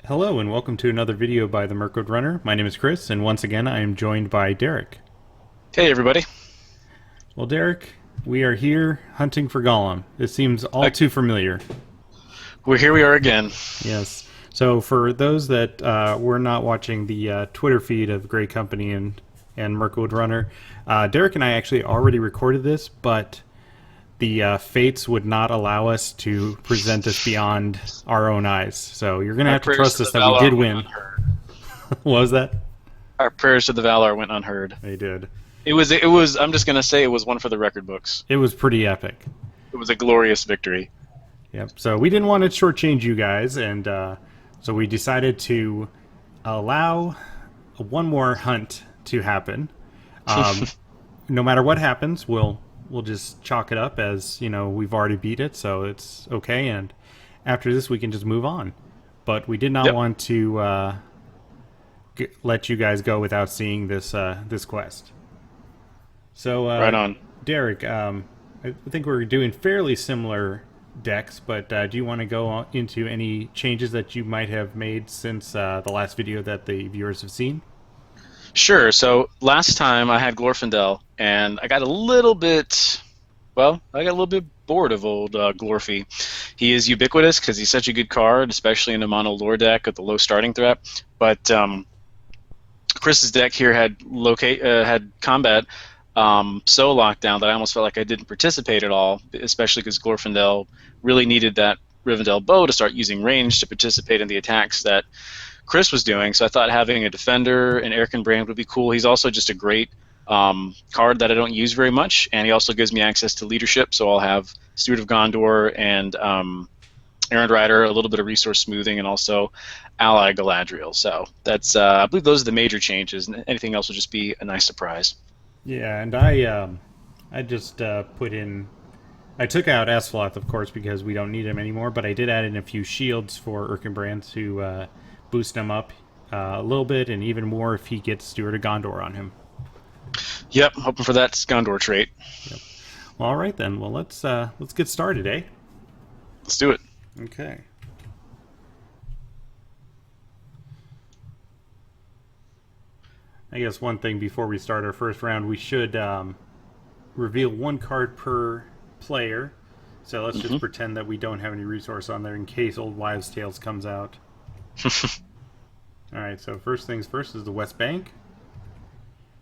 Hello and welcome to another video by the Mirkwood Runner. My name is Chris, and once again I am joined by Derek. Hey everybody. Well, Derek, we are here hunting for Gollum. This seems all Uh, too familiar. here we are again. Yes. So for those that were not watching the Twitter feed of Grey Company and Mirkwood Runner, Derek and I actually already recorded this, but the fates would not allow us to present this beyond our own eyes. So you're going to Our have to prayers trust to us the that we did Valar went win. unheard. What was that? Our prayers to the Valar went unheard. They did. It was I'm just gonna say it was one for the record books. It was pretty epic. It was a glorious victory. Yep. So we didn't want to shortchange you guys, and so we decided to allow one more hunt to happen. Um, no matter what happens, we'll just chalk it up as we've already beat it, so it's okay. And after this, we can just move on. But we did not Yep. want to let you guys go without seeing this quest. So, Right on. Derek, I think we're doing fairly similar decks, but do you want to go into any changes that you might have made since the last video that the viewers have seen? Sure. So last time I had Glorfindel, and I got a little bit, bored of old Glorfy. He is ubiquitous because he's such a good card, especially in a mono lore deck with the low starting threat. But Chris's deck here had combat so locked down that I almost felt like I didn't participate at all, especially because Glorfindel really needed that Rivendell bow to start using range to participate in the attacks that Chris was doing. So I thought having a defender and Erkenbrand would be cool. He's also just a great card that I don't use very much, and he also gives me access to leadership, so I'll have Steward of Gondor and Errand Rider, a little bit of resource smoothing, and also Ally Galadriel. So that's I believe those are the major changes, and anything else will just be a nice surprise. Yeah, and I just put in. I took out Asphaleth, of course, because we don't need him anymore. But I did add in a few shields for Erkenbrand to boost him up a little bit, and even more if he gets Steward of Gondor on him. Yep, hoping for that Gondor trait. Yep. Well, all right then. Well, let's get started, eh? Let's do it. Okay. I guess one thing before we start our first round, we should reveal one card per player. So let's just pretend that we don't have any resource on there in case Old Wives' Tales comes out. All right. So first things first is the West Bank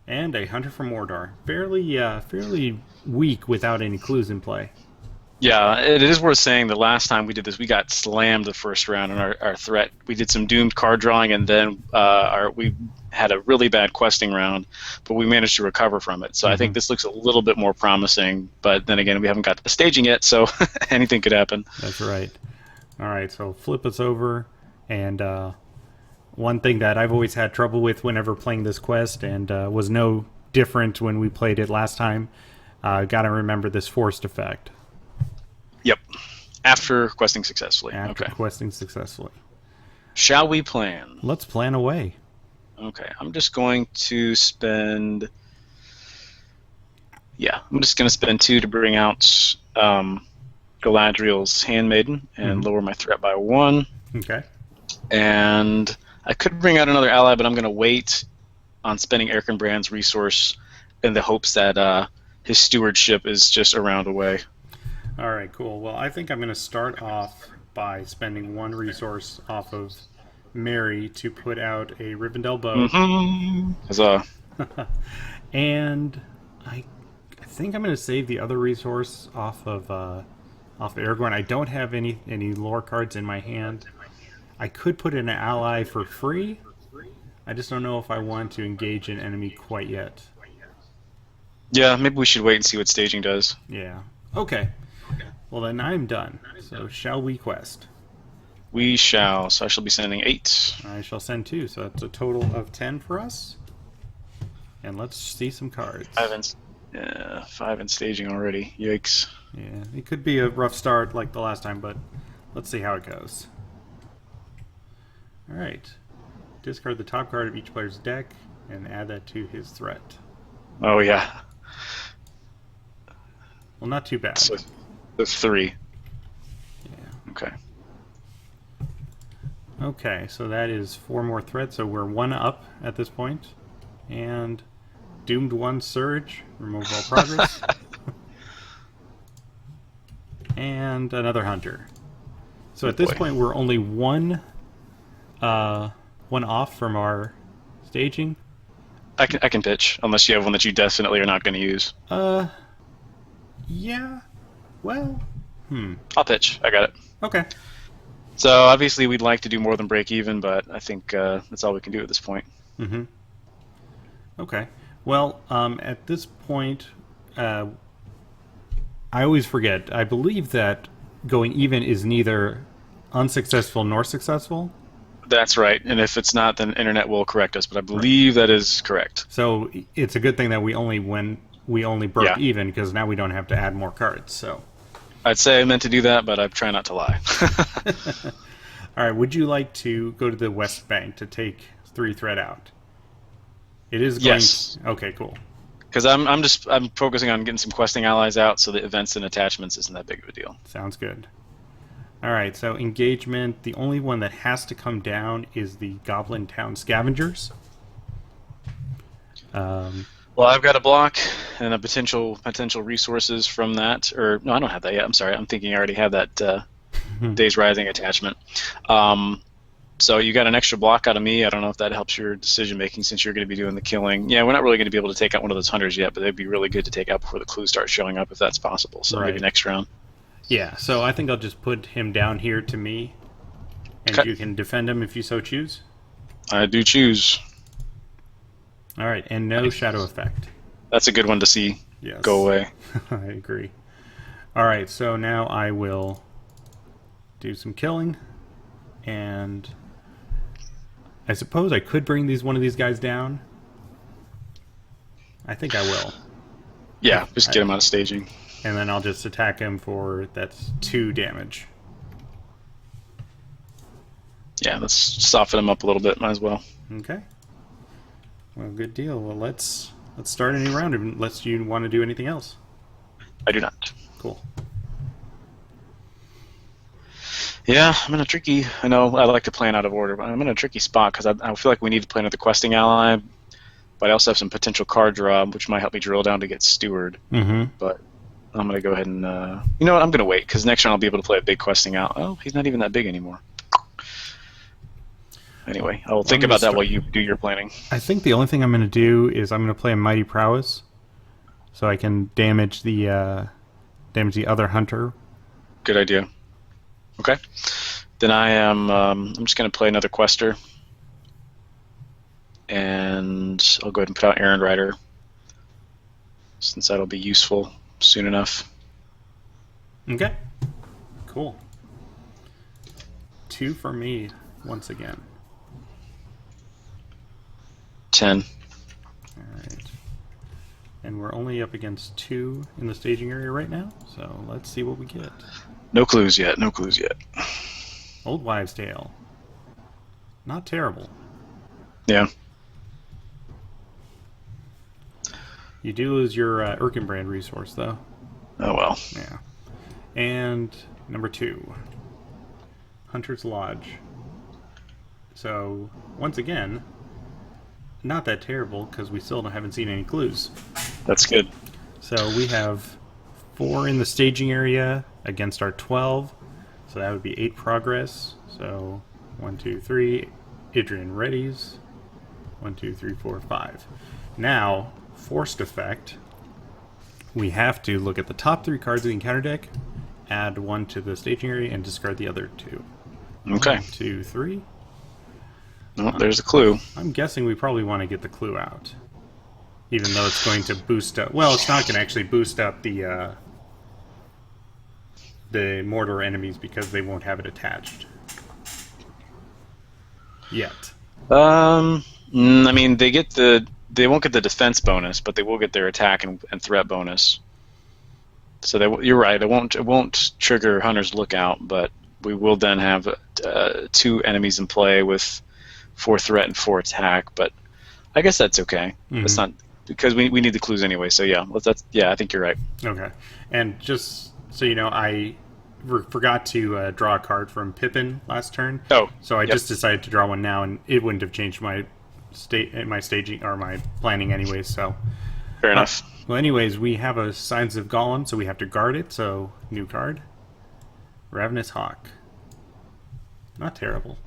and a Hunter from Mordor. Fairly weak without any clues in play. Yeah, it is worth saying the last time we did this, we got slammed the first round in our threat. We did some doomed card drawing, and then we had a really bad questing round, but we managed to recover from it. So I think this looks a little bit more promising, but then again, we haven't got the staging yet, so anything could happen. That's right. All right, so flip us over, and one thing that I've always had trouble with whenever playing this quest, and was no different when we played it last time, got to remember this forced effect. Yep. After questing successfully. After Okay. questing successfully. Shall we plan? Let's plan away. Okay. I'm just going to spend. Yeah, I'm just going to spend 2 to bring out Galadriel's Handmaiden and lower my threat by 1. Okay. And I could bring out another ally, but I'm going to wait on spending Erkenbrand's resource in the hopes that his stewardship is just a round away. All right, cool. Well, I think I'm going to start off by spending 1 resource off of Mary to put out a Rivendell bow. Huzzah. And I think I'm going to save the other resource off of Aragorn. I don't have any lore cards in my hand. I could put in an ally for free. I just don't know if I want to engage an enemy quite yet. Yeah, maybe we should wait and see what staging does. Yeah. Okay. Well, then I'm done. So shall we quest? We shall. So I shall be sending 8. I shall send 2, so that's a total of 10 for us. And let's see some cards. 5 in staging already. Yikes. Yeah, it could be a rough start like the last time, but let's see how it goes. Alright. Discard the top card of each player's deck and add that to his threat. Oh, yeah. Well, not too bad. So 3. Yeah. Okay. Okay, so that is 4 more threats, so we're 1 up at this point. And doomed 1 surge, remove all progress. And another hunter. So Oh at this boy. point, we're only uh, one off from our staging. I can pitch unless you have one that you definitely are not going to use. Uh, yeah. Well, I'll pitch. I got it. okay. So obviously we'd like to do more than break even, but I think that's all we can do at this point. Mm-hmm. Okay. Well, at this point, uh, I always forget. I believe that going even is neither unsuccessful nor successful. That's right. And if it's not, then internet will correct us. But I Right. believe that is correct. So it's a good thing that we only broke Yeah. even because now we don't have to add more cards. So, I'd say I meant to do that, but I try not to lie. all right. Would you like to go to the West Bank to take 3 threat out? It is going. Yes. Okay. Cool. Because I'm focusing on getting some questing allies out, so the events and attachments isn't that big of a deal. Sounds good. All right. So engagement. The only one that has to come down is the Goblin Town Scavengers. Um, Well, I've got a block and a potential resources from that. Or no, I don't have that yet. I'm sorry. I'm thinking I already have that Days Rising attachment. Um, so you got an extra block out of me. I don't know if that helps your decision making since you're going to be doing the killing. Yeah, we're not really going to be able to take out one of those hunters yet, but they'd be really good to take out before the clues start showing up if that's possible. So maybe right. next round. Yeah. So I think I'll just put him down here to me, and Okay. you can defend him if you so choose. I do choose. All right. And no shadow effect. That's a good one to see Yes. go away. I agree. All right, so now I will do some killing, and I suppose I could bring one of these guys down. I think I will, Yeah, just get him out of staging. and then I'll just attack him for that's 2 damage. Yeah, let's soften him up a little bit. Might as well. Okay. Well, good deal. Well, let's start a new round unless you want to do anything else. I do not. Cool. Yeah, I'm in a tricky. I know I like to plan out of order, but I'm in a tricky spot because I feel like we need to play another questing ally, but I also have some potential card draw, which might help me drill down to get steward. Mm-hmm. But I'm gonna go ahead and you know what? I'm gonna wait because next round I'll be able to play a big questing out. Oh, he's not even that big anymore. Anyway, I will think I'm gonna about that start- while you do your planning. I think the only thing I'm going to do is I'm going to play a Mighty Prowess, so I can damage the other hunter. Good idea. Okay. Then I am. I'm just gonna play another quester, and I'll go ahead and put out Errand Rider, since that'll be useful soon enough. Okay. Cool. 2 for me once again. 10. All right. And we're only up against 2 in the staging area right now, so let's see what we get. No clues yet. No clues yet. Old Wives' Tale. Not terrible. Yeah. You do lose your Erkenbrand resource, though. Oh well. Yeah. And number 2, Hunter's Lodge. So, once again, not that terrible because we still haven't seen any clues. That's good. So we have 4 in the staging area against our 12. So that would be 8 progress. So 1, 2, 3. Idrian readies. 1, 2, 3, 4, 5. Now, forced effect. We have to look at the top 3 cards of the encounter deck, add 1 to the staging area, and discard the other 2. Okay. 1, 2, 3. Oh, there's a clue. I'm guessing we probably want to get the clue out. Even though it's going to boost up... Well, it's not going to actually boost up the mortar enemies because they won't have it attached. Yet. I mean, they won't get the defense bonus, but they will get their attack and threat bonus. So you're right. It won't trigger Hunter's Lookout, but we will then have 2 enemies in play with 4 threat and 4 attack. But I guess that's okay. Mhm. That's not because we need the clues anyway. So yeah, I think you're right. Okay. And just so you know, I forgot to draw a card from Pippin last turn, Oh, so I yep. just decided to draw one now, and it wouldn't have changed my staging or my planning anyway. So, Fair uh, enough. well, anyways, we have a Signs of Gollum, so we have to guard it. So, new card, Ravenous Hawk. Not terrible.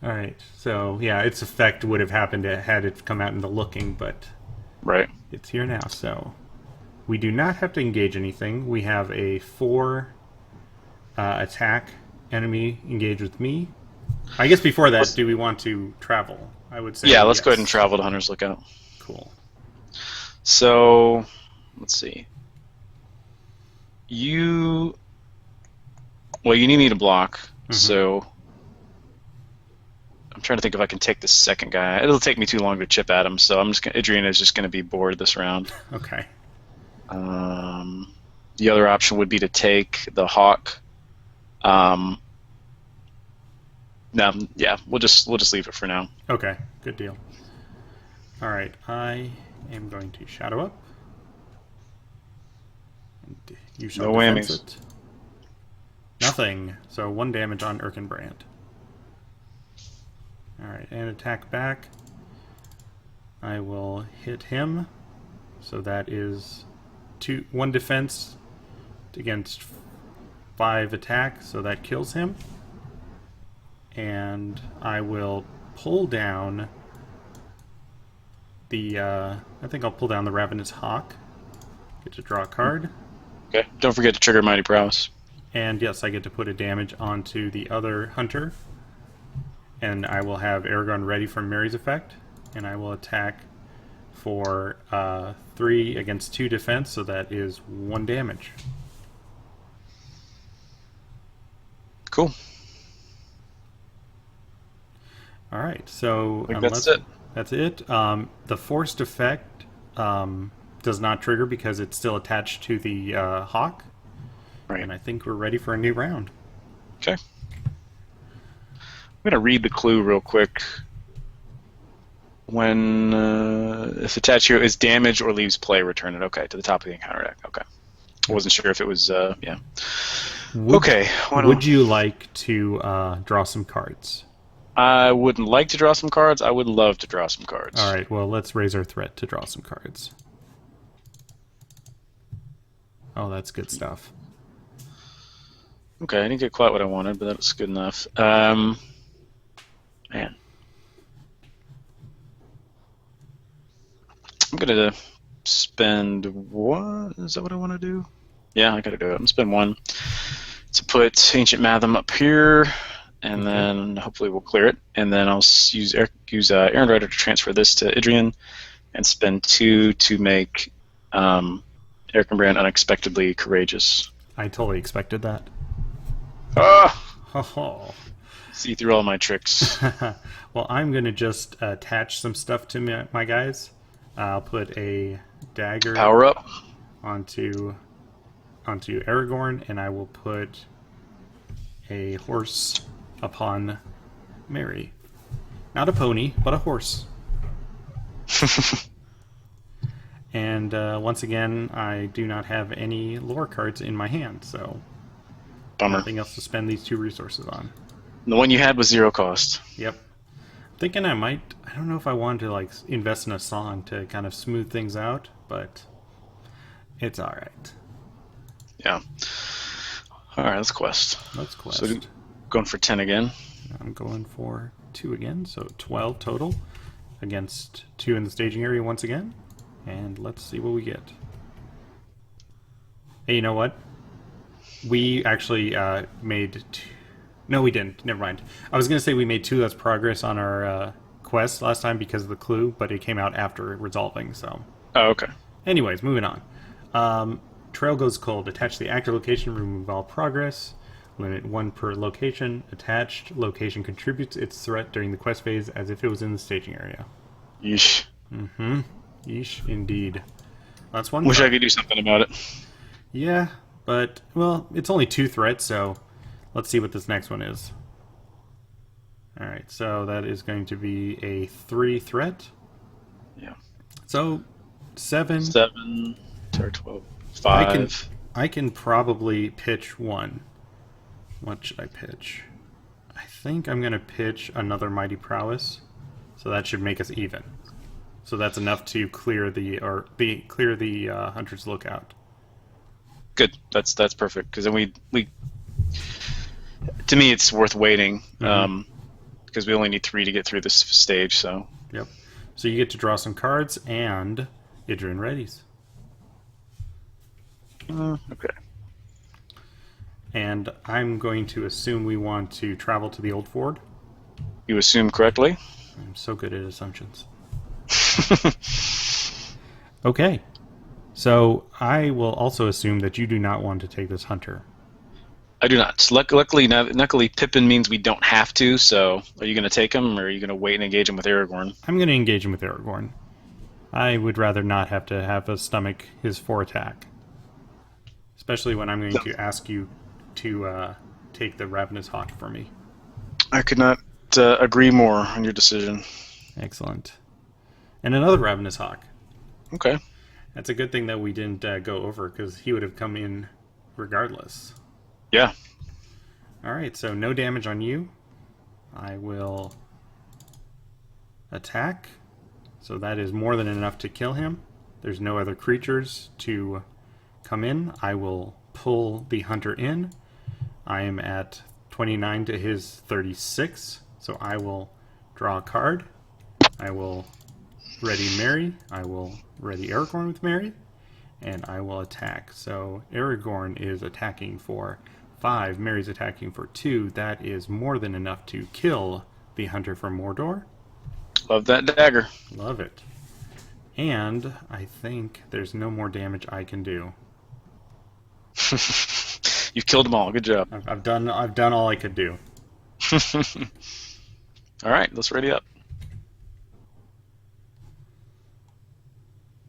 All right, so yeah, its effect would have happened had it come out in the looking, but Right. it's here now. So we do not have to engage anything. We have a 4 attack enemy engage with me. I guess before that, do we want to travel? I would say Yeah, let's go ahead and yes. travel to Hunter's Lookout. Cool. So, let's see. You, well, you need me to block. So, I'm trying to think if I can take the second guy. It'll take me too long to chip at him, so Adrian is just going to be bored this round. Okay. The other option would be to take the Hawk. No, yeah, we'll just leave it for now. Okay. Good deal. All right. I am going to shadow up. And you shall No defense whammies. it. Nothing. So 1 damage on Erkenbrand. All right, and attack back. I will hit him. So that is 1 defense against 5 attack, so that kills him. And I will pull down the. I think I'll pull down the Ravenous Hawk. Get to draw a card. Okay. Don't forget to trigger Mighty Prowess. And yes, I get to put a damage onto the other hunter. And I will have Aragorn ready for Mary's effect. And I will attack for 3 against 2 defense, so that is 1 damage. Cool. All right, so I think that's it. That's it. The forced effect does not trigger because it's still attached to the hawk. Right. And I think we're ready for a new round. Okay. I'm going to read the clue real quick. When if attached here is damaged or leaves play, return it. Okay, to the top of the encounter deck. Okay. I wasn't sure if it was, yeah. Okay. Would you like to draw some cards? I wouldn't like to draw some cards. I would love to draw some cards. All right, well, let's raise our threat to draw some cards. Oh, that's good stuff. Okay, I didn't get quite what I wanted, but that was good enough. Man. I'm going to spend what? Is that what I want to do? Yeah, I got to do it. I'm going to spend 1 to put Ancient Matham up here, and then hopefully we'll clear it. And then I'll use Aaron Rider to transfer this to Idrian, and spend 2 to make Erkenbrand unexpectedly courageous. I totally expected that. Ah! Oh. See through all my tricks. Well, I'm going to just attach some stuff to my guys. I'll put a dagger Power up. onto Aragorn, and I will put a horse upon Mary. Not a pony, but a horse. And once again, I do not have any lore cards in my hand, so Bummer. nothing else to spend these 2 resources on. The one you had was 0 cost. Yep. Thinking I don't know if I wanted to like invest in a song to kind of smooth things out, but it's all right. Yeah. All right, let's quest. Let's quest. So going for 10 again. I'm going for 2 again, so 12 total against 2 in the staging area once again. And let's see what we get. Hey, you know what? We actually made 2. No, we didn't. Never mind. I was going to say we made 2 less progress on our quest last time because of the clue, but it came out after resolving, so. Oh, okay. Anyways, moving on. Trail goes cold. Attach the active location, remove all progress. Limit 1 per location. Attached location contributes its threat during the quest phase as if it was in the staging area. Yeesh. Mm-hmm. Yeesh, indeed. That's 1 Wish card. I could do something about it. Yeah, but, well, it's only 2 threats, so let's see what this next one is. Alright, so that is going to be a 3 threat. Yeah. So, 7. 7, or 12. 5. I can probably pitch one. What should I pitch? I think I'm going to pitch another Mighty Prowess, so that should make us even. So that's enough to clear the Hunter's Lookout. Good. That's perfect because then we to me it's worth waiting because we only need 3 to get through this stage. So Yep. So you get to draw some cards, and Idrian readies. okay. And I'm going to assume we want to travel to the Old Ford. You assume correctly. I'm so good at assumptions. Okay. So I will also assume that you do not want to take this hunter. I do not. Luckily, Pippin means we don't have to. So, are you going to take him, or are you going to wait and engage him with Aragorn? I'm going to engage him with Aragorn. I would rather not have to have a stomach his 4 attack. Especially when I'm going to ask you to take the Ravenous Hawk for me. I could not agree more on your decision. Excellent. And another Ravenous Hawk. Okay. That's a good thing that we didn't go over, because he would have come in regardless. Yeah. Alright, so no damage on you. I will attack. So that is more than enough to kill him. There's no other creatures to come in. I will pull the hunter in. I am at 29 to his 36, so I will draw a card. I will ready Mary. I will ready Aragorn with Mary, and I will attack. So Aragorn is attacking for 5. Mary's attacking for 2. That is more than enough to kill the hunter from Mordor. Love that dagger. Love it. And I think there's no more damage I can do. You've killed them all. Good job. I've done all I could do. All right, let's ready up.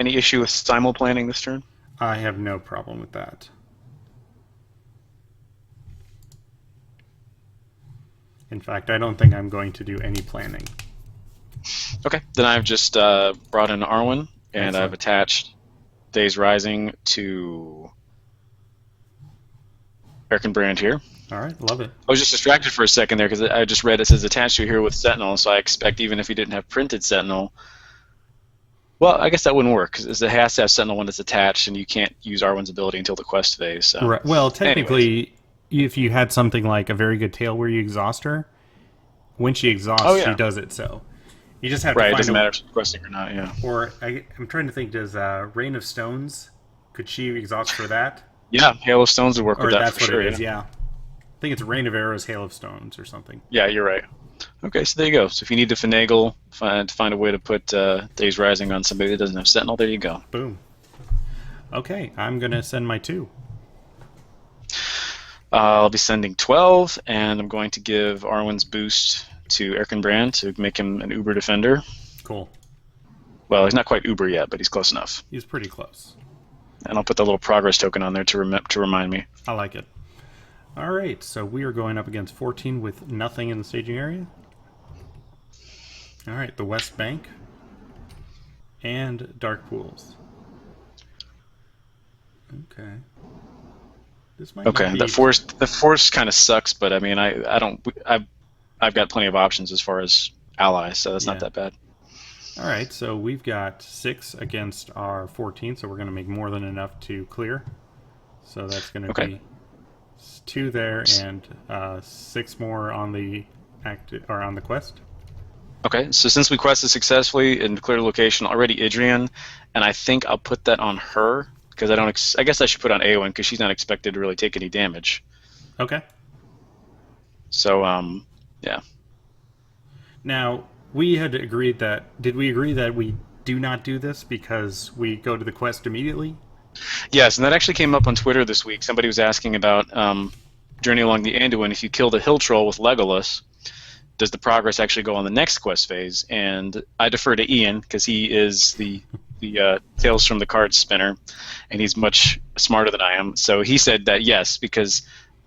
Any issue with simul-planning this turn? I have no problem with that. In fact, I don't think I'm going to do any planning. Okay, then I've just brought in Arwen, and Excellent. I've attached Days Rising to Erkenbrand here. All right, love it. I was just distracted for a second there because I just read it says attached to here with Sentinel, so I expect even if he didn't have printed Sentinel, well, I guess that wouldn't work because it has to have Sentinel when it's attached, and you can't use Arwen's ability until the quest phase. So. Right. Well, technically, Anyways. if you had something like a very good tale where you exhaust her, when she exhausts, Oh, yeah. she does it. So you just have to Right, it find doesn't a, matter if she's questing or not, yeah. Or I'm trying to think. Does Rain of Stones? Could she exhaust for that? Yeah, Hail of Stones would work Or with that that's for what sure. it is. Yeah. I think it's Rain of Arrows, Hail of Stones, or something. Yeah, you're right. Okay, so there you go. So if you need to finagle, find a way to put Days Rising on somebody that doesn't have Sentinel, there you go. Boom. Okay, I'm gonna send my 2. I'll be sending 12, and I'm going to give Arwen's boost to Erkenbrand to make him an Uber Defender. Cool. Well, he's not quite Uber yet, but he's close enough. He's pretty close. And I'll put the little progress token on there to remind me. I like it. All right, so we are going up against 14 with nothing in the staging area. All right, the West Bank and Dark Pools. Okay. This might Okay, not be... the force kind of sucks, but I mean, I've got plenty of options as far as allies, so that's not that bad. All right, so we've got 6 against our 14, so we're going to make more than enough to clear. So that's going to be 2 there and 6 more on the on the quest. Okay, so since we quested successfully and cleared a location already, Idrian, and I think I'll put that on her because I guess I should put on Eowyn because she's not expected to really take any damage. Okay. So yeah. Now, we had agreed that... Did we agree that we do not do this because we go to the quest immediately? Yes, and that actually came up on Twitter this week. Somebody was asking about Journey Along the Anduin. If you kill the Hill Troll with Legolas, does the progress actually go on the next quest phase? And I defer to Ian because he is the Tales from the Card Spinner, and he's much smarter than I am. So he said that yes, because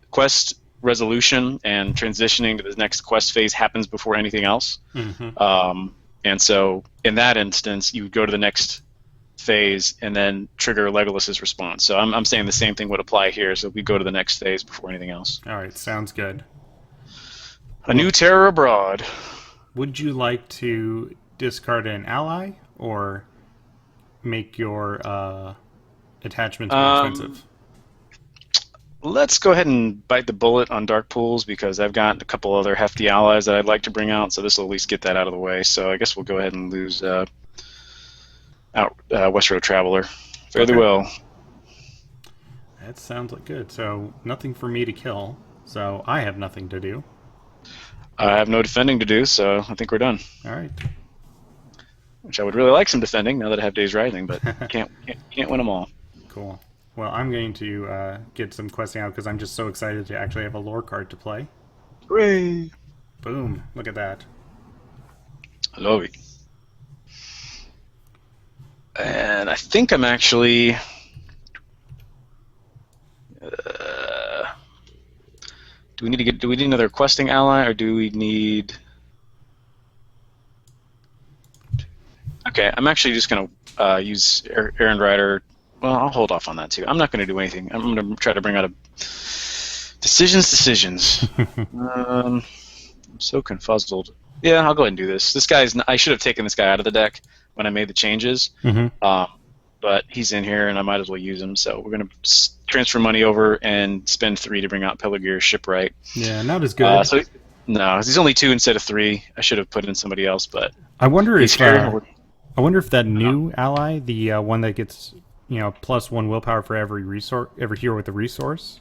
quest resolution and transitioning to the next quest phase happens before anything else. Mm-hmm. And so in that instance, you would go to the next phase and then trigger Legolas's response. So I'm saying the same thing would apply here. So we go to the next phase before anything else. All right, sounds good. A new terror abroad. Would you like to discard an ally or make your attachments more expensive? Let's go ahead and bite the bullet on Dark Pools because I've got a couple other hefty allies that I'd like to bring out, so this will at least get that out of the way. So I guess we'll go ahead and lose Westroad Traveler. Fairly well. That sounds like good. So nothing for me to kill, so I have nothing to do. I have no defending to do, so I think we're done. All right. Which I would really like some defending now that I have Days Rising, but can't win them all. Cool. Well, I'm going to get some questing out because I'm just so excited to actually have a lore card to play. Hooray! Boom. Look at that. I love it. And I think I'm actually... do we need another questing ally, or do we need... Okay, I'm actually just going to use Errand Rider. Well, I'll hold off on that too. I'm not going to do anything. I'm going to try to bring out a decisions. I'm so confuzzled. Yeah, I'll go ahead and do this. This guy's. I should have taken this guy out of the deck when I made the changes. But he's in here, and I might as well use him. So we're going to transfer money over and spend 3 to bring out Pelargir Shipwright. Yeah, not as good. No, he's only 2 instead of 3. I should have put in somebody else, but I wonder if that new ally, the one that gets +1 willpower for every hero with a resource,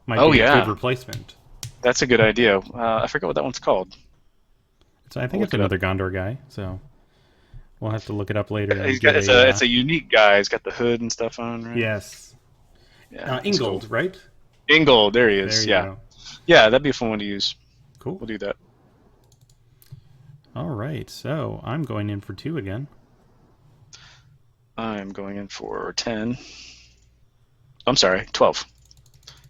might be a good replacement. That's a good idea. I forget what that one's called. So I think it's another Gondor guy. So we'll have to look it up later. It's a unique guy. He's got the hood and stuff on, right? Yes. Yeah, Ingold, cool. right? Ingold, there he is. There you go. Yeah, that'd be a fun one to use. Cool. We'll do that. All right, so I'm going in for 2 again. I'm going in for 10. I'm sorry, 12.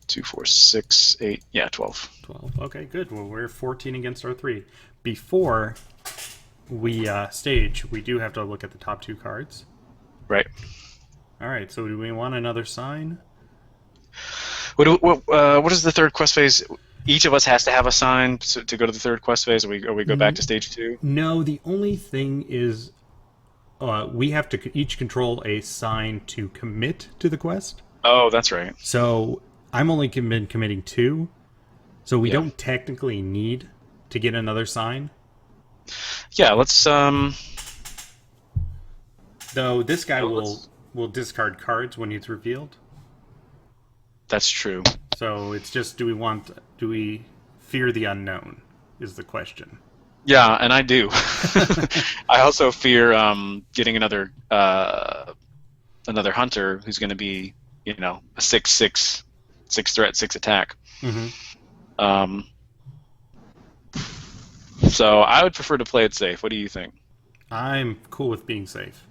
2, 4, 6, 8. Yeah, 12. 12. Okay, good. Well, we're 14 against our 3. Before we stage, we do have to look at the top 2 cards. Right. All right, so do we want another sign? What is the third quest phase? Each of us has to have a sign to go to the third quest phase, or we go back to stage 2? No, the only thing is we have to each control a sign to commit to the quest. Oh, that's right. So I'm only been committing 2, so we don't technically need to get another sign. Yeah, let's... Though this guy will discard cards when he's revealed. That's true. So it's just, do we fear the unknown is the question. Yeah, and I do. I also fear getting another hunter who's going to be, a 6/6 threat, 6 attack. Mm-hmm. So I would prefer to play it safe. What do you think? I'm cool with being safe.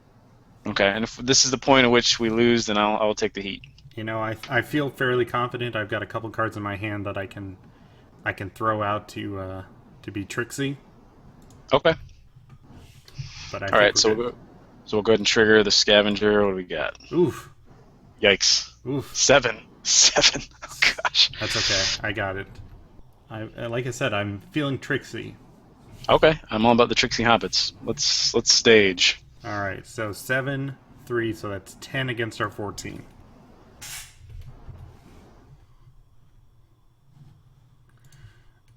Okay, and if this is the point at which we lose, then I'll take the heat. I feel fairly confident. I've got a couple cards in my hand that I can throw out to be tricksy. Okay. But all right, so we'll go ahead and trigger the scavenger. What do we got? Oof. Yikes. Oof. 7. Oh gosh. That's okay. I got it. Like I said, I'm feeling tricksy. Okay, I'm all about the tricksy hobbits. Let's stage. All right, so 7, 3, so that's 10 against our 14.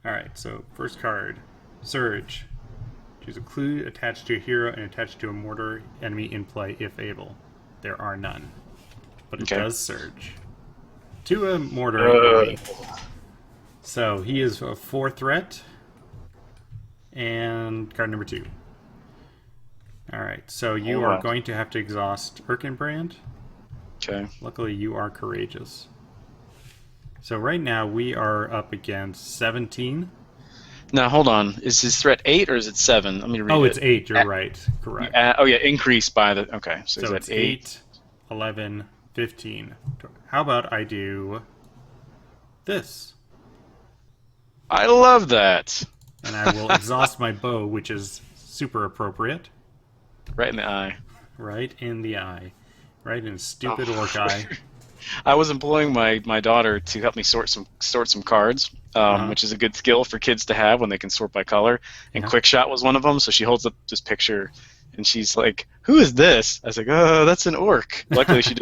All right, so first card, Surge. Choose a clue attached to a hero and attached to a mortar enemy in play if able. There are none, but it does surge to a mortar enemy. So he is a 4 threat. And card number 2. Alright, so you are going to have to exhaust Erkenbrand. Okay. Luckily, you are courageous. So right now, we are up against 17. Now, hold on. Is his threat 8 or is it 7? Let me read it. Oh, it's 8. You're right. Correct. Increase by the... Okay, so he's it's at 8. 11, 15. How about I do this? I love that. And I will exhaust my bow, which is super appropriate. Right in the eye. Right in the eye. Right in his stupid orc Oh. eye. I was employing my daughter to help me sort some cards, Uh-huh. which is a good skill for kids to have when they can sort by color. And Yeah. Quick Shot was one of them. So she holds up this picture, and she's like, "Who is this?" I was like, "Oh, that's an orc." Luckily, she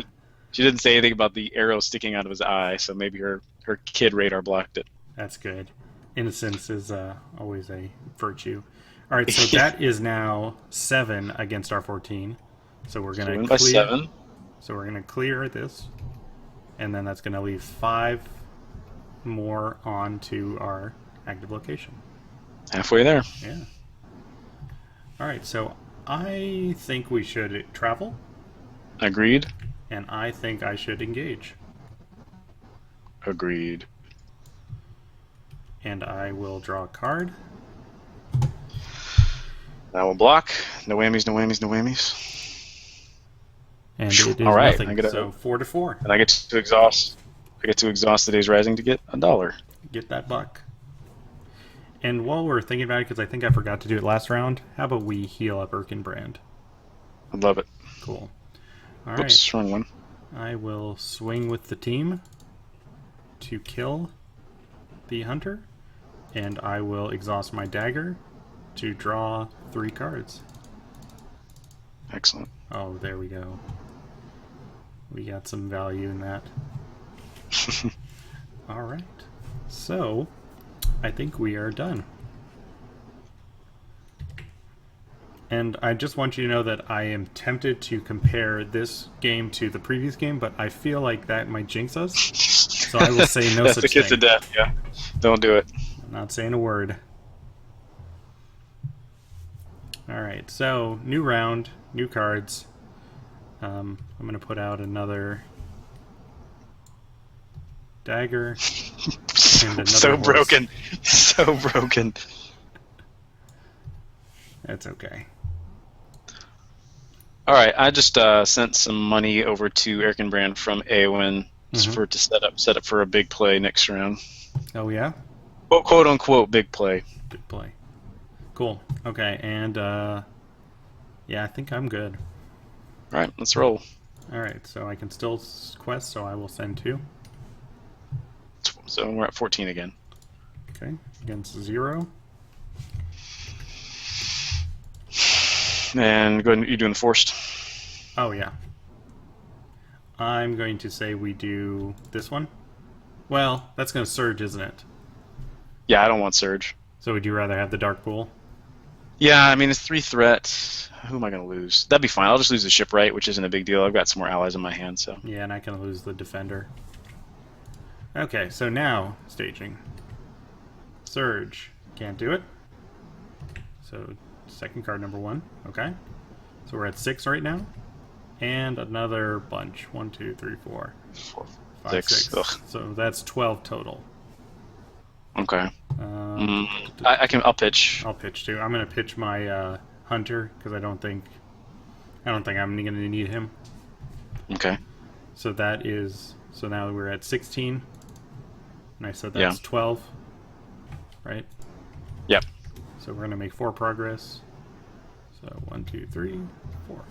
didn't say anything about the arrow sticking out of his eye, so maybe her kid radar blocked it. That's good. Innocence is always a virtue. All right, so that is now 7 against our 14. So we're So gonna win by clear. 7. So we're gonna clear this, and then that's gonna leave 5 more on to our active location. Halfway there. Yeah. All right, so I think we should travel, Agreed. and I think I should engage, Agreed. and I will draw a card. That will block. No whammies. No whammies. No whammies. And it All is right. nothing. So 4 to 4. And I get to exhaust. I get to exhaust the day's rising to get $1. Get that buck. And while we're thinking about it, because I think I forgot to do it last round, how about we heal up Erkenbrand? I love it. Cool. All Oops, right. wrong one. I will swing with the team to kill the hunter, and I will exhaust my dagger to draw 3 cards. Excellent. Oh, there we go. We got some value in that. All right. So, I think we are done. And I just want you to know that I am tempted to compare this game to the previous game, but I feel like that might jinx us. So I will say no That's the such kiss thing. of death. Yeah. Don't do it. I'm not saying a word. Alright, so new round, new cards. I'm going to put out another dagger and another So horse. broken. So broken. That's okay. All right, I just sent some money over to Erkenbrand from Awen for to set up for a big play next round. Oh, yeah? Quote unquote big play. Big play. Cool. Okay, and yeah, I think I'm good. All right, let's roll. Alright, so I can still quest, so I will send 2. So we're at 14 again. Okay, against 0. And go ahead. You're doing the forced. Oh, yeah. I'm going to say we do this one. Well, that's going to surge, isn't it? Yeah, I don't want surge. So would you rather have the dark pool? Yeah, I mean it's 3 threat. Who am I going to lose? That'd be fine. I'll just lose the shipwright, which isn't a big deal. I've got some more allies in my hand, so. Yeah, and I can lose the defender. Okay, so now staging. Surge. Can't do it. So second card number 1. Okay. So we're at 6 right now. And another bunch. 1, 2, 3, 4, 4, 5, 6. 6. Ugh. So that's 12 total. Okay. Um, I'll pitch. I'll pitch too. I'm gonna pitch my hunter because I don't think I'm gonna need him. Okay. So that is now we're at 16, and I said that's 12, right? Yep. So we're gonna make 4 progress. So 1, 2, 3, 4.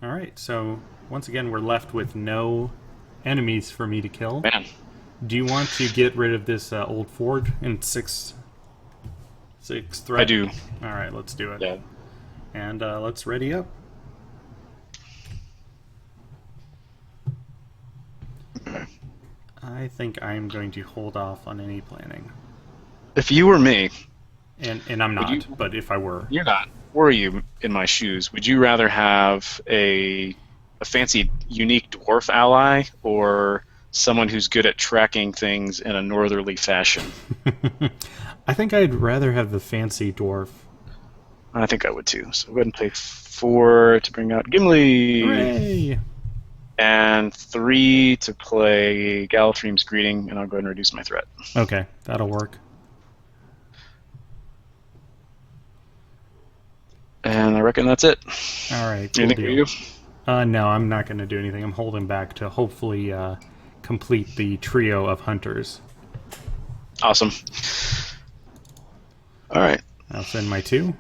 All right. So once again, we're left with no enemies for me to kill. Man. Do you want to get rid of this old fort in 6 threat? I do. All right, let's do it. Yeah. And let's ready up. Okay. I think I'm going to hold off on any planning. If you were me, And I'm not, but if I were. you're not. Were you in my shoes? Would you rather have a fancy, unique dwarf ally, or someone who's good at tracking things in a northerly fashion? I think I'd rather have the fancy dwarf. I think I would too. So go ahead and play 4 to bring out Gimli. Hooray! And 3 to play Galathreem's Greeting, and I'll go ahead and reduce my threat. Okay, that'll work. And I reckon that's it. All right, cool Anything deal. for you? No, I'm not going to do anything. I'm holding back to hopefully complete the trio of hunters. Awesome. All right. I'll send my 2.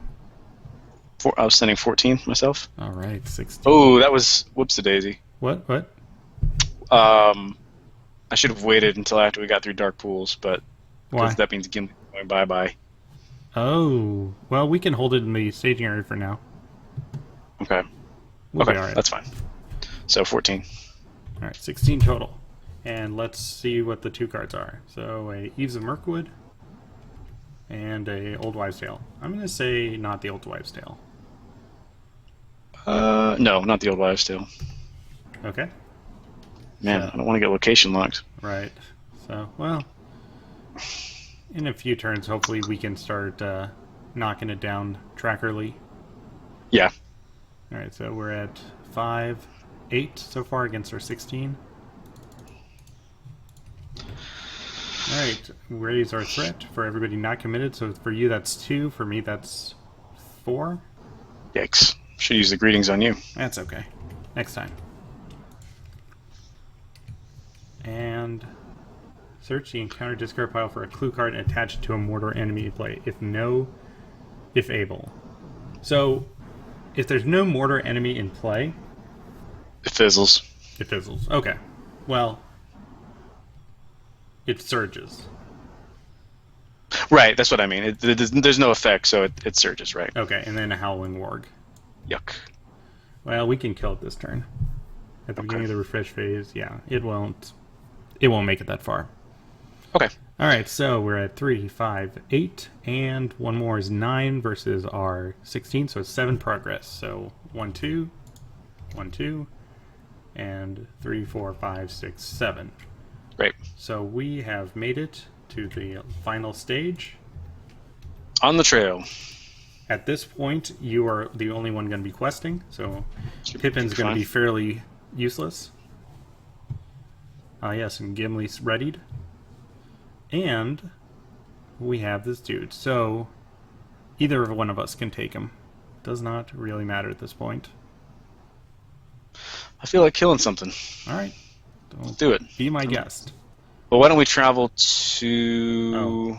I was sending 14 myself. All right, 16. Oh, that was whoops a daisy. What? What? Um, I should have waited until after we got through dark pools, but because Why? that means Gimli going bye bye. Oh, well, we can hold it in the staging area for now. Okay. We'll be Okay, all right. that's fine. So 14. All right, 16 total. And let's see what the two cards are. So a Eves of Mirkwood and a Old Wives' Tale. I'm going to say not the Old Wives' Tale. No, not the old wives' tale. Okay. Man, So, I don't want to get location locked. right. So, well, in a few turns, hopefully we can start knocking it down trackerly. Yeah. All right, so we're at 5, 8 so far against our 16. All right, raise our threat for everybody not committed. So for you, that's 2. For me, that's 4. Yikes. Should use the greetings on you. That's okay. Next time. And search the encounter discard pile for a clue card and attach it to a mortar enemy you play. If able. So, if there's no mortar enemy in play, It fizzles. it fizzles. Okay. Well, it surges. Right, that's what I mean. There's no effect, so it surges, right? Okay, and then a Howling Warg. Yuck. Well, we can kill it this turn. At the Okay. beginning of the refresh phase, yeah, it won't make it that far. Okay. All right, so we're at 3, 5, 8, and one more is 9 versus our 16, so it's 7 progress. So 1, 2, 1, 2, and 3, 4, 5, 6, 7. Great. So we have made it to the final stage. On the trail. At this point, you are the only one going to be questing, so Should Pippin's be going to fine. be fairly useless. Yes, and Gimli's readied. And we have this dude. So either one of us can take him. Does not really matter at this point. I feel like killing something. All right. Let's do it. Be my guest. Well, why don't we travel to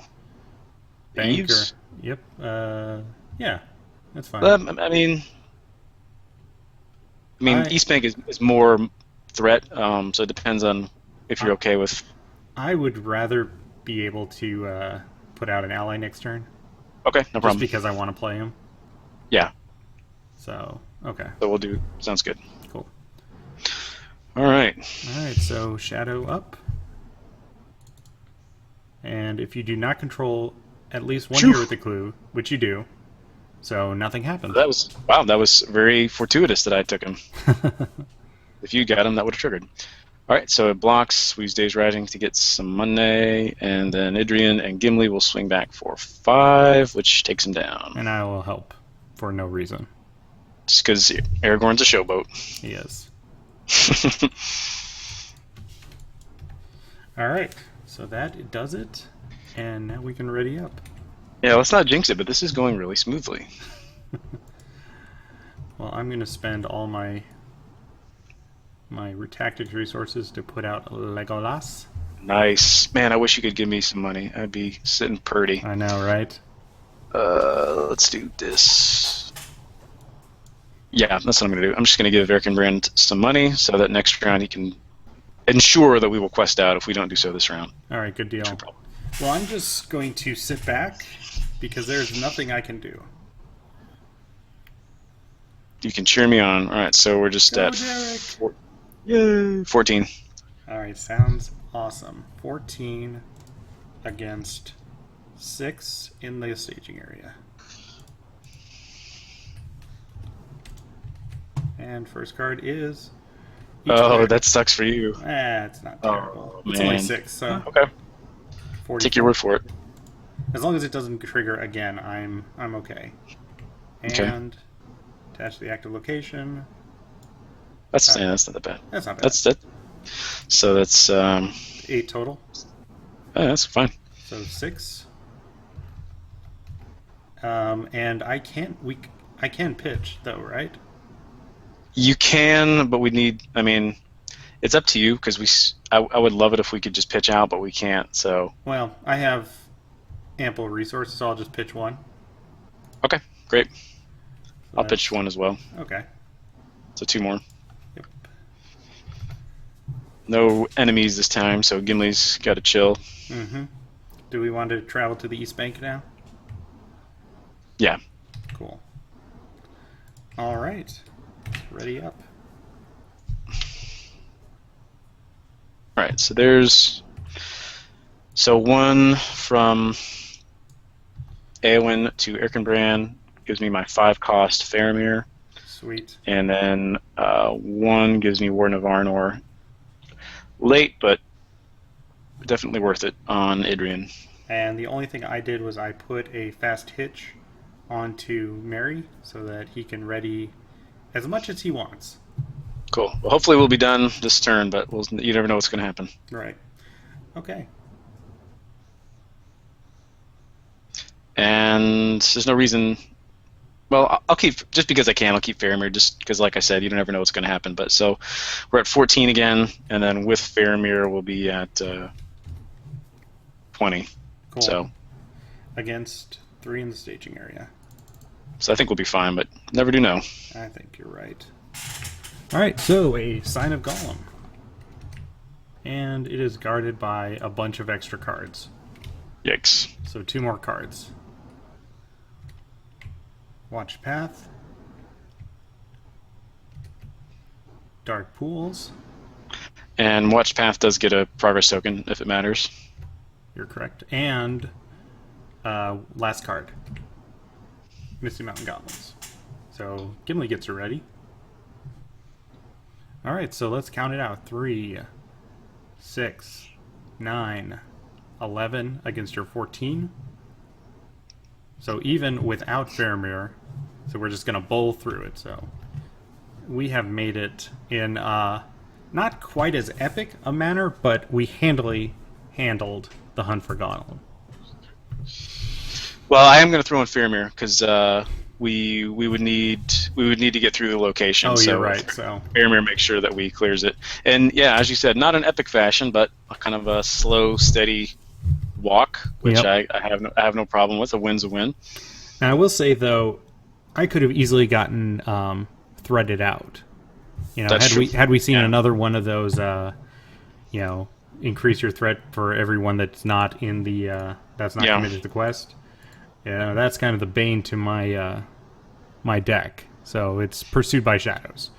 Bank or Eves? yep. Yeah, that's fine. I mean, I- East Bank is more threat, so it depends on if you're okay with. I would rather be able to put out an ally next turn, Okay, no just problem. because I want to play him. Yeah, So okay, so we'll do. Sounds good. cool. All right. All right, so Shadow up. And if you do not control at least one Phew. hero with the clue, which you do, so nothing happens. That was very fortuitous that I took him. If you got him, that would have triggered. All right, so it blocks. We use Days Rising to get some money, and then Idrian and Gimli will swing back for 5, which takes him down. And I will help for no reason. Just because Aragorn's a showboat. He is. All right, so that does it, and now we can ready up. Yeah, let's not jinx it, but this is going really smoothly. Well, I'm going to spend all my tactics resources to put out Legolas. Nice. Man, I wish you could give me some money. I'd be sitting purty. I know, right? Let's do this. Yeah, that's what I'm going to do. I'm just going to give Erkenbrand some money so that next round he can ensure that we will quest out if we don't do so this round. All right, good deal. No problem. Well, I'm just going to sit back because there's nothing I can do. You can cheer me on. All right, so we're just Go, at Derek! Yay, 14. All right, sounds awesome. 14 against 6 in the staging area. And first card is... each Oh, player- that sucks for you. it's not terrible. Oh, It's only man. 6, so Okay, 40. take your word for it. As long as it doesn't trigger again, I'm okay. Okay. And attach the active location. That's that's not that bad. That's not bad. That's that. So that's 8 total. that's fine. So 6. And I can pitch though, right? You can, but we need. I mean, it's up to you because I would love it if we could just pitch out, but we can't. So Well, I have ample resources, so I'll just pitch 1. okay, great. So I'll pitch that's one as well. okay. So two more. Yep. No enemies this time, so Gimli's got to chill. Mm-hmm. Do we want to travel to the East Bank now? Yeah. Cool. All right. Ready up. All right. So there's one from Eowyn to Erkenbrand gives me my 5-cost Faramir, Sweet. and then one gives me Warden of Arnor. Late, but definitely worth it on Idrian. And the only thing I did was I put a fast hitch onto Mary so that he can ready as much as he wants. Cool. Well, hopefully we'll be done this turn, but you never know what's going to happen. Right. Okay. And there's no reason. Well, I'll keep, just because I can, I'll keep Faramir, just because, like I said, you never know what's going to happen. But so we're at 14 again, and then with Faramir we'll be at 20. Cool. So Against 3 in the staging area. I think we'll be fine, but never do know. I think you're right. All right, so a Sign of Gollum. And it is guarded by a bunch of extra cards. Yikes. So 2 more cards. Watch Path. Dark Pools. And Watch Path does get a progress token if it matters. You're correct. And last card. Misty Mountain Goblins. So Gimli gets her ready. Alright, so let's count it out. 3, 6, 9, 11 against your 14. So even without Faramir, so we're just going to bowl through it. So we have made it in not quite as epic a manner, but we handily handled the hunt for Gollum. Well, I am going to throw in Faramir because we would need to get through the location. Oh, so you're right. So Faramir makes sure that we clears it. And yeah, as you said, not an epic fashion, but a kind of a slow, steady walk, which Yep. I have no problem with. A win's a win. Now I will say though, I could have easily gotten threaded out. You know, That's true. had we seen Yeah. another one of those, increase your threat for everyone that's not in the that's not Yeah. committed to the quest. Yeah, that's kind of the bane to my my deck. So it's Pursued by Shadows.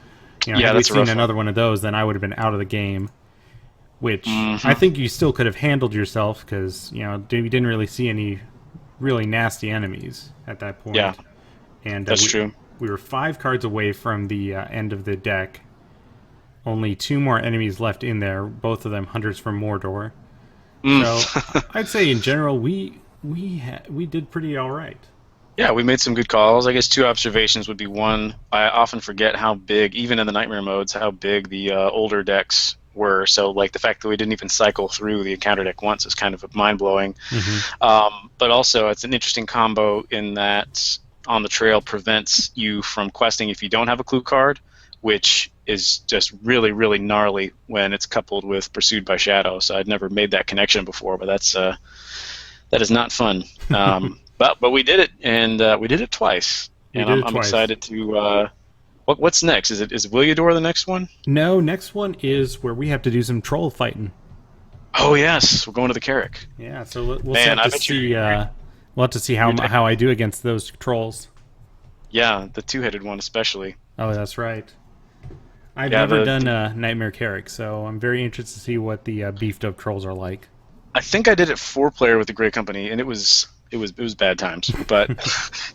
You know, Yeah, had we that's a seen rough one. another one of those, then I would have been out of the game. Which Mhm. I think you still could have handled yourself because you didn't really see any really nasty enemies at that point. Yeah, And that's true. We were 5 cards away from the end of the deck. Only 2 more enemies left in there. Both of them hunters from Mordor. So I'd say in general we did pretty all right. Yeah, we made some good calls. I guess 2 observations would be: one, I often forget how big, even in the nightmare modes, how big the older decks were. So like the fact that we didn't even cycle through the encounter deck once is kind of mind blowing. But also it's an interesting combo in that On the Trail prevents you from questing if you don't have a clue card, which is just really, really gnarly when it's coupled with Pursued by Shadow. So I'd never made that connection before, but that is not fun. But we did it, and we did it twice. We And did it I'm twice. excited to. What's next? Is Williador the next one? No, next one is where we have to do some troll fighting. Oh yes, we're going to the Carrick. Yeah, so we'll Man, I have to bet you- see. We'll have to see how I do against those trolls. Yeah, the 2-headed one especially. Oh, that's right. I've Yeah, never done Nightmare Carrick, so I'm very interested to see what the beefed up trolls are like. I think I did it 4-player with the Grey Company, and it was bad times. But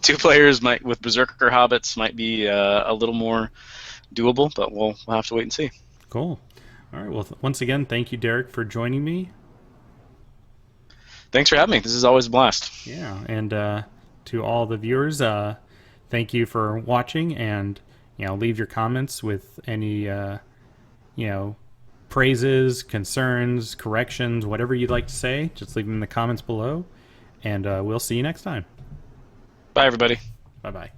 2 players with Berserker Hobbits might be a little more doable, but we'll have to wait and see. Cool. All right. Well, once again, thank you, Derek, for joining me. Thanks for having me. This is always a blast. Yeah, and to all the viewers, thank you for watching, and leave your comments with any praises, concerns, corrections, whatever you'd like to say. Just leave them in the comments below, and we'll see you next time. Bye, everybody. Bye bye.